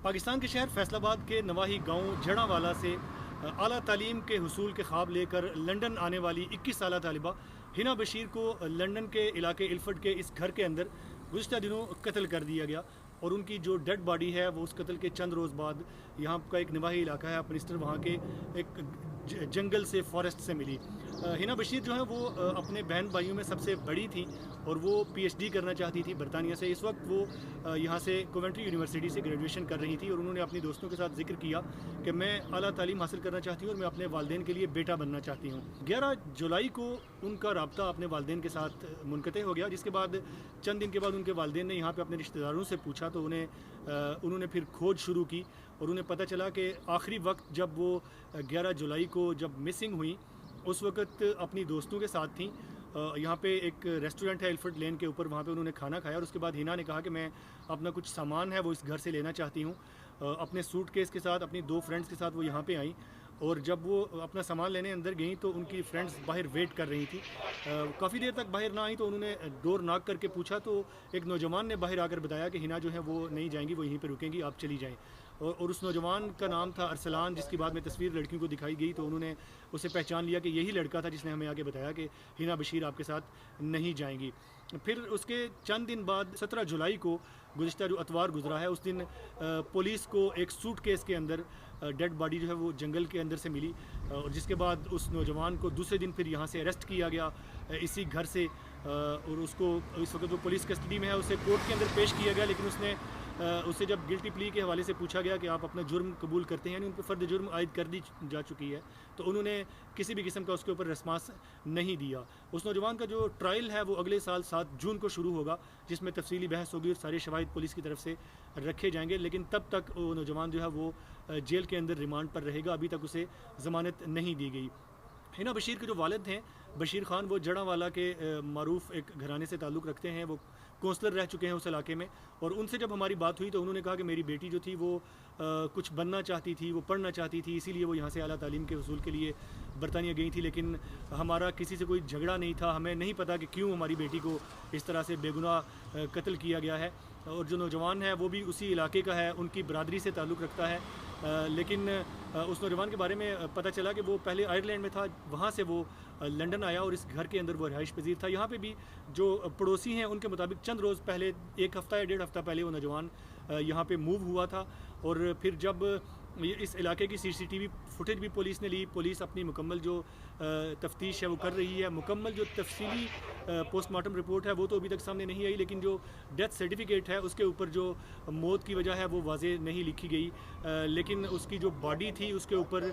पाकिस्तान के शहर फैसलाबाद के नवाही गांव जड़ावाला से आला तालीम के हुसूल के ख्वाब लेकर लंदन आने वाली 21 साला तालिबा हिना बशीर को लंदन के इलाके इल्फर्ड के इस घर के अंदर गुज़िश्ता दिनों कत्ल कर दिया गया और उनकी जो डेड बॉडी है वो उस कत्ल के चंद रोज़ बाद यहाँ का एक नवाही इलाका है अपनिस्टर वहाँ के एक जंगल से फॉरेस्ट से मिली। हिना बशीर जो है वो अपने बहन भाइयों में सबसे बड़ी थी और वो पीएचडी करना चाहती थी बरतानिया से। इस वक्त वो यहाँ से कोवेंट्री यूनिवर्सिटी से ग्रेजुएशन कर रही थी और उन्होंने अपनी दोस्तों के साथ जिक्र किया कि मैं आला तालीम हासिल करना चाहती हूँ और मैं अपने वालिदैन के लिए बेटा बनना चाहती हूँ। 11 जुलाई को उनका रब्ता अपने वालिदैन के साथ मुनक़ते हो गया, जिसके बाद चंद दिन के बाद उनके वालिदैन ने यहाँ पर अपने रिश्तेदारों से पूछा तो उन्होंने फिर खोज शुरू की और उन्हें पता चला कि आखिरी वक्त जब वो 11 जुलाई को जब मिसिंग हुई उस वक्त अपनी दोस्तों के साथ थी। यहाँ पे एक रेस्टोरेंट है इल्फर्ड लेन के ऊपर, वहाँ पे उन्होंने खाना खाया और उसके बाद हिना ने कहा कि मैं अपना कुछ सामान है वो इस घर से लेना चाहती हूँ। अपने सूटकेस के साथ अपनी 2 फ्रेंड्स के साथ वो यहाँ पे आई और जब वो अपना सामान लेने अंदर गई तो उनकी फ्रेंड्स बाहर वेट कर रही थी। काफ़ी देर तक बाहर ना आई तो उन्होंने डोर नॉक करके पूछा तो एक नौजवान ने बाहर आकर बताया कि हिना जो है वो नहीं जाएंगी, वो यहीं पे रुकेंगी, आप चली जाएं। और उस नौजवान का नाम था अरसलान, जिसकी बाद में तस्वीर लड़कियों को दिखाई गई तो उन्होंने उसे पहचान लिया कि यही लड़का था जिसने हमें आगे बताया कि हिना बशीर आपके साथ नहीं जाएंगी। फिर उसके चंद दिन बाद 17 जुलाई को गुज़िश्ता जो अतवार गुजरा है उस दिन पुलिस को एक सूटकेस के अंदर डेड बॉडी जो है वो जंगल के अंदर से मिली और जिसके बाद उस नौजवान को दूसरे दिन फिर यहाँ से अरेस्ट किया गया इसी घर से और उसको इस वक्त वो पुलिस कस्टडी में है। उसे कोर्ट के अंदर पेश किया गया लेकिन उससे जब गिल्टी प्ली के हवाले से पूछा गया कि आप अपना जुर्म कबूल करते हैं, यानी उन पर फ़र्द जुर्म आयद कर दी जा चुकी है, तो उन्होंने किसी भी किस्म का उसके ऊपर रिस्पांस नहीं दिया। उस नौजवान का जो ट्रायल है वो अगले साल 7 जून को शुरू होगा, जिसमें तफसीली बहस होगी और सारे शवाहिद पुलिस की तरफ से रखे जाएंगे। लेकिन तब तक वो नौजवान जो है वो जेल के अंदर रिमांड पर रहेगा, अभी तक उसे ज़मानत नहीं दी गई। हिना बशीर के जो वालिद हैं बशीर ख़ान, वो जड़ावाला के मारूफ एक घराने से ताल्लुक़ रखते हैं, वो कौंसलर रह चुके हैं उस इलाके में। और उनसे जब हमारी बात हुई तो उन्होंने कहा कि मेरी बेटी जो थी वो कुछ बनना चाहती थी, वो पढ़ना चाहती थी, इसीलिए वो यहाँ से आला तालीम के हुसूल के लिए बरतानिया गई थी। लेकिन हमारा किसी से कोई झगड़ा नहीं था, हमें नहीं पता कि क्यों हमारी बेटी को इस तरह से बेगुनाह कत्ल किया गया है। और जो नौजवान है वो भी उसी इलाके का है, उनकी बरादरी से ताल्लुक़ रखता है। लेकिन उस नौजवान के बारे में पता चला कि वो पहले आयरलैंड में था, वहाँ से वो लंदन आया और इस घर के अंदर वो रहाइश पजीर था। यहाँ पे भी जो पड़ोसी हैं उनके मुताबिक चंद रोज़ पहले, 1 हफ़्ता या 1.5 हफ़्ता पहले वो नौजवान यहाँ पे मूव हुआ था और फिर जब इस इलाके की सीसीटीवी फुटेज भी पुलिस ने ली, पुलिस अपनी मुकम्मल जो तफ्तीश है वो कर रही है। मुकम्मल जो तफसीली पोस्टमार्टम रिपोर्ट है वो तो अभी तक सामने नहीं आई, लेकिन जो डेथ सर्टिफिकेट है उसके ऊपर जो मौत की वजह है वो वाज़ेह नहीं लिखी गई। लेकिन उसकी जो बॉडी थी उसके ऊपर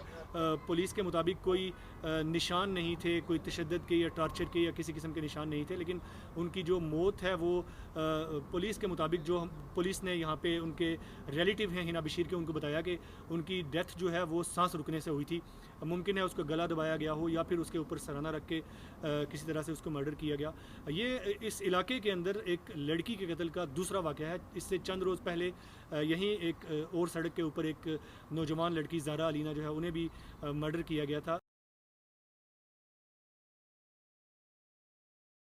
पुलिस के मुताबिक कोई निशान नहीं थे, कोई तशद्दुद के या टॉर्चर के या किसी किस्म के निशान नहीं थे। लेकिन उनकी जो मौत है वो पुलिस के मुताबिक, जो पुलिस ने यहाँ पे उनके रिलेटिव हैं हिना बशीर के, उनको बताया कि उनकी डेथ जो है वो सांस रुकने से हुई थी। मुमकिन है उसको गला दबाया गया हो या फिर उसके ऊपर सराना रख के किसी तरह से उसको मर्डर किया गया। ये इस इलाके के अंदर एक लड़की के कत्ल का दूसरा वाक़या है। इससे चंद रोज़ पहले यहीं एक और सड़क के ऊपर एक नौजवान लड़की ज़ारा अलीना जो है उन्हें भी मर्डर किया गया था।